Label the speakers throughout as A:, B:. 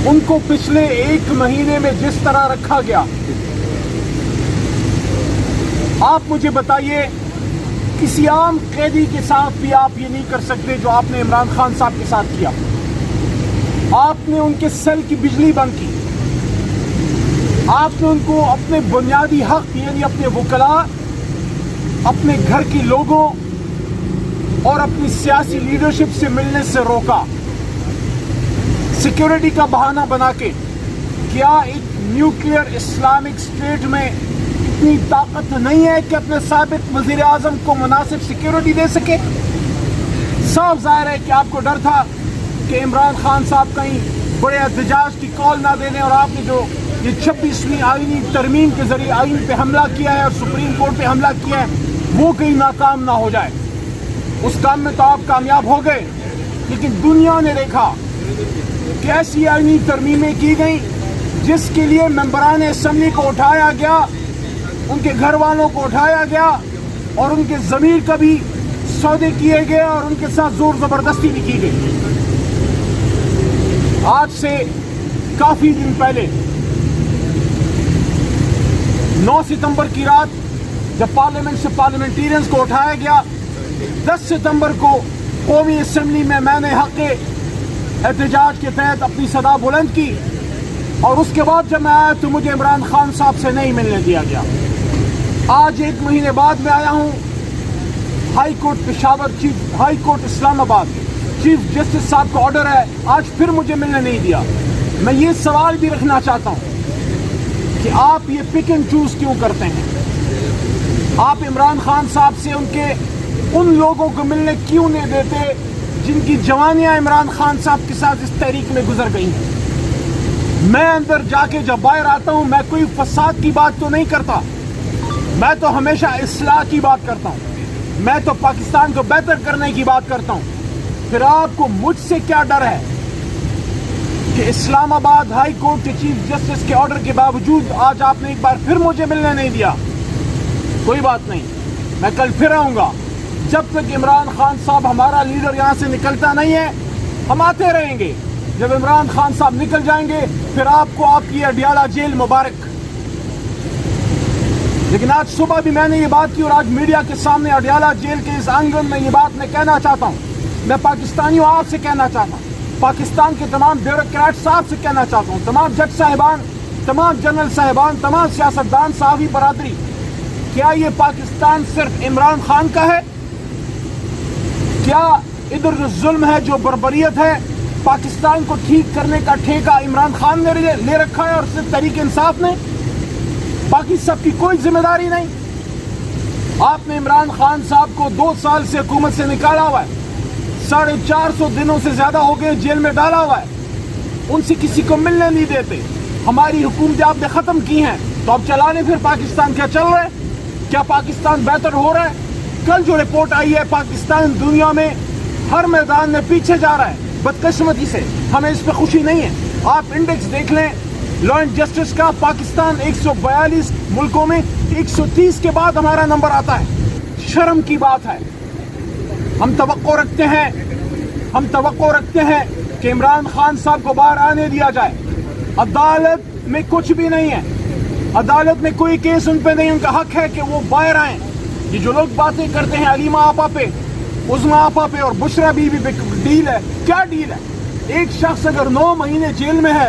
A: ان کو پچھلے 1 مہینے میں جس طرح رکھا گیا، آپ مجھے بتائیے کسی عام قیدی کے ساتھ بھی آپ یہ نہیں کر سکتے جو آپ نے عمران خان صاحب کے ساتھ کیا۔ آپ نے ان کے سیل کی بجلی بند کی، آپ نے ان کو اپنے بنیادی حق یعنی اپنے وکلاء، اپنے گھر کے لوگوں اور اپنی سیاسی لیڈرشپ سے ملنے سے روکا، سیکیورٹی کا بہانہ بنا کے۔ کیا ایک نیوکلیئر اسلامک اسٹیٹ میں اتنی طاقت نہیں ہے کہ اپنے سابق وزیر اعظم کو مناسب سیکیورٹی دے سکے؟ صاف ظاہر ہے کہ آپ کو ڈر تھا کہ عمران خان صاحب کہیں بڑے احتجاج کی کال نہ دے دیں، اور آپ نے جو یہ 26ویں آئینی ترمیم کے ذریعے آئین پہ حملہ کیا ہے اور سپریم کورٹ پہ حملہ کیا ہے وہ کہیں ناکام نہ ہو جائے۔ اس کام میں تو آپ کامیاب ہو گئے، لیکن دنیا نے دیکھا کہ ایسی آئینی ترمیمیں کی گئیں جس کے لیے ممبران اسمبلی کو اٹھایا گیا، ان کے گھر والوں کو اٹھایا گیا، اور ان کے ضمیر کا بھی سودے کیے گئے اور ان کے ساتھ زور زبردستی بھی کی گئی۔ آج سے کافی دن پہلے 9 ستمبر کی رات جب پارلیمنٹ سے پارلیمنٹیرینز کو اٹھایا گیا، 10 ستمبر کو قومی اسمبلی میں نے حق احتجاج کے تحت اپنی صدا بلند کی، اور اس کے بعد جب میں آیا تو مجھے عمران خان صاحب سے نہیں ملنے دیا گیا۔ آج 1 مہینے بعد میں آیا ہوں، high court Peshawar high court Islamabad chief justice صاحب کا آرڈر ہے، آج پھر مجھے ملنے نہیں دیا۔ میں یہ سوال بھی رکھنا چاہتا ہوں کہ آپ یہ پک اینڈ چوز کیوں کرتے ہیں؟ آپ عمران خان صاحب سے ان لوگوں کو ملنے کیوں نہیں دیتے جن کی جوانیاں عمران خان صاحب کے ساتھ اس تحریک میں گزر گئی ہیں؟ میں اندر جا کے جب باہر آتا ہوں میں کوئی فساد کی بات تو نہیں کرتا، میں تو ہمیشہ اصلاح کی بات کرتا ہوں، میں تو پاکستان کو بہتر کرنے کی بات کرتا ہوں۔ پھر آپ کو مجھ سے کیا ڈر ہے کہ اسلام آباد ہائی کورٹ کے چیف جسٹس کے آرڈر کے باوجود آج آپ نے ایک بار پھر مجھے ملنے نہیں دیا؟ کوئی بات نہیں، میں کل پھر آؤں گا۔ جب تک عمران خان صاحب ہمارا لیڈر یہاں سے نکلتا نہیں ہے ہم آتے رہیں گے۔ جب عمران خان صاحب نکل جائیں گے پھر آپ کو آپ کی اڈیالہ جیل مبارک۔ لیکن آج صبح بھی میں نے یہ بات کی اور آج میڈیا کے سامنے اڈیالہ جیل کے اس آنگن میں یہ بات میں کہنا چاہتا ہوں، میں پاکستانیوں آپ سے کہنا چاہتا ہوں، پاکستان کے تمام بیوروکریٹ صاحب سے کہنا چاہتا ہوں، تمام جج صاحبان، تمام جنرل صاحبان، تمام سیاستدان، صحافی برادری، کیا یہ پاکستان صرف عمران خان کا ہے؟ کیا ادھر جو ظلم ہے، جو بربریت ہے، پاکستان کو ٹھیک کرنے کا ٹھیکہ عمران خان نے لے رکھا ہے اور صرف تحریک انصاف نے؟ باقی سب کی کوئی ذمہ داری نہیں؟ آپ نے عمران خان صاحب کو 2 سال سے حکومت سے نکالا ہوا ہے، 450 دنوں سے زیادہ ہو گئے جیل میں ڈالا ہوا ہے، ان سے کسی کو ملنے نہیں دیتے۔ ہماری حکومتیں آپ نے ختم کی ہیں تو اب چلانے پھر پاکستان کیا چل رہا ہے؟ کیا پاکستان بہتر ہو رہا ہے؟ کل جو رپورٹ آئی ہے پاکستان دنیا میں ہر میدان میں پیچھے جا رہا ہے بدقسمتی سے، ہمیں اس پہ خوشی نہیں ہے۔ آپ انڈیکس دیکھ لیں لا اینڈ جسٹس کا، پاکستان 142 ملکوں میں 130 کے بعد ہمارا نمبر آتا ہے۔ شرم کی بات ہے۔ ہم توقع رکھتے ہیں کہ عمران خان صاحب کو باہر آنے دیا جائے۔ عدالت میں کچھ بھی نہیں ہے، عدالت میں کوئی کیس ان پہ نہیں، ان کا حق ہے کہ وہ باہر آئیں۔ یہ جو لوگ باتیں کرتے ہیں علیمہ آپا پہ، عظمیٰ آپا پہ اور بشرا بی بی پہ ڈیل ہے، کیا ڈیل ہے؟ ایک شخص اگر 9 مہینے جیل میں ہے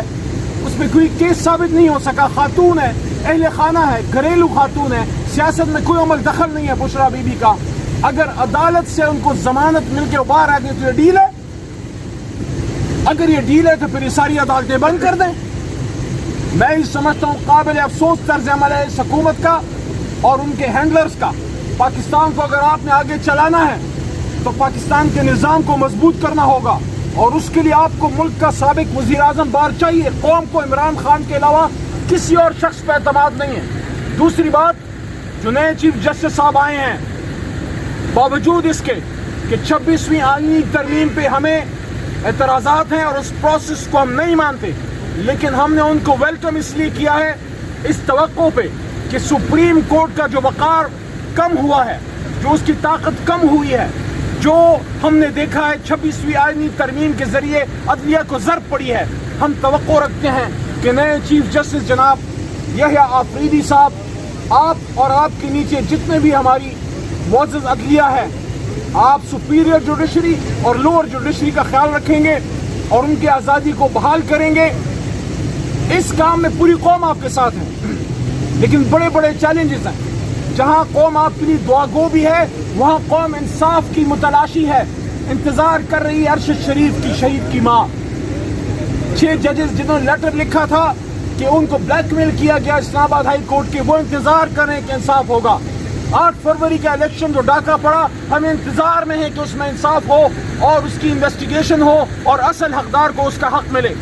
A: اس پہ کوئی کیس ثابت نہیں ہو سکا، خاتون ہے، اہل خانہ ہے، گھریلو خاتون ہے، سیاست میں کوئی عمل دخل نہیں ہے بشرا بی بی کا، اگر عدالت سے ان کو ضمانت مل کے باہر آ گئی تو یہ ڈیل ہے؟ اگر یہ ڈیل ہے تو پھر یہ ساری عدالتیں بند کر دیں۔ میں یہ سمجھتا ہوں قابل افسوس طرز عمل ہے اس حکومت کا اور ان کے ہینڈلرز کا۔ پاکستان کو اگر آپ نے آگے چلانا ہے تو پاکستان کے نظام کو مضبوط کرنا ہوگا، اور اس کے لیے آپ کو ملک کا سابق وزیر اعظم باہر چاہیے۔ قوم کو عمران خان کے علاوہ کسی اور شخص پہ اعتماد نہیں ہے۔ دوسری بات، جو نئے چیف جسٹس صاحب آئے ہیں، باوجود اس کے کہ 26ویں آئینی ترمیم پہ ہمیں اعتراضات ہیں اور اس پروسیس کو ہم نہیں مانتے، لیکن ہم نے ان کو ویلکم اس لیے کیا ہے اس توقع پہ کہ سپریم کورٹ کا جو وقار کم ہوا ہے، جو اس کی طاقت کم ہوئی ہے، جو ہم نے دیکھا ہے 26ویں آئینی ترمیم کے ذریعے عدلیہ کو ضرب پڑی ہے، ہم توقع رکھتے ہیں کہ نئے چیف جسٹس جناب یحییٰ آفریدی صاحب، آپ اور آپ کے نیچے جتنے بھی ہماری معزز عدلیہ ہے، آپ سپیریئر جوڈیشری اور لوور جوڈیشری کا خیال رکھیں گے اور ان کی آزادی کو بحال کریں گے۔ اس کام میں پوری قوم آپ کے ساتھ ہے، لیکن بڑے بڑے چیلنجز ہیں۔ جہاں قوم آپ کے لیے دعا گو بھی ہے، وہاں قوم انصاف کی متلاشی ہے، انتظار کر رہی ہے ارشد شریف کی شہید کی ماں۔ 6 ججز جنہوں نے لیٹر لکھا تھا کہ ان کو بلیک میل کیا گیا اسلام آباد ہائی کورٹ کے، وہ انتظار کر رہے ہیں کہ انصاف ہوگا۔ 8 فروری کا الیکشن جو ڈاکہ پڑا، ہم انتظار میں ہیں کہ اس میں انصاف ہو اور اس کی انویسٹیگیشن ہو اور اصل حقدار کو اس کا حق ملے۔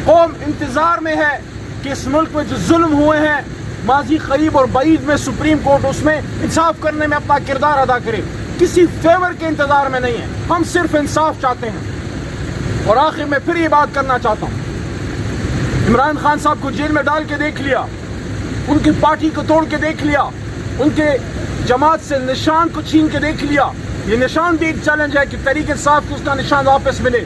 A: قوم انتظار میں ہے کہ اس ملک میں جو ظلم ہوئے ہیں ماضی قریب اور بعید میں، سپریم کورٹ اس میں انصاف کرنے میں اپنا کردار ادا کرے۔ کسی فیور کے انتظار میں نہیں ہے، ہم صرف انصاف چاہتے ہیں۔ اور آخر میں پھر یہ بات کرنا چاہتا ہوں، عمران خان صاحب کو جیل میں ڈال کے دیکھ لیا، ان کی پارٹی کو توڑ کے دیکھ لیا، ان کے جماعت سے نشان کو چھین کے دیکھ لیا۔ یہ نشان بھی ایک چیلنج ہے کہ تحریک انصاف کو اس کا نشان واپس ملے۔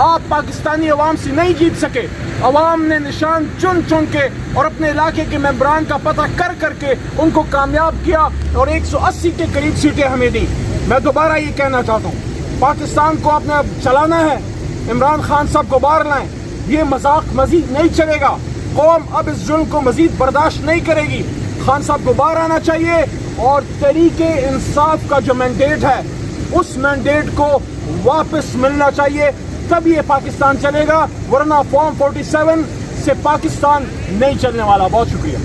A: آپ پاکستانی عوام سے نہیں جیت سکے، عوام نے نشان چن چن کے اور اپنے علاقے کے ممبران کا پتہ کر کر کے ان کو کامیاب کیا اور 180 کے قریب سیٹیں ہمیں دی۔ میں دوبارہ یہ کہنا چاہتا ہوں، پاکستان کو آپ نے اب چلانا ہے، عمران خان صاحب کو باہر لائیں، یہ مذاق مزید نہیں چلے گا۔ قوم اب اس ظلم کو مزید برداشت نہیں کرے گی۔ خان صاحب کو باہر آنا چاہیے اور تحریک انصاف کا جو مینڈیٹ ہے اس مینڈیٹ کو واپس ملنا چاہیے، تب یہ پاکستان چلے گا، ورنہ فارم 47 سے پاکستان نہیں چلنے والا۔ بہت شکریہ۔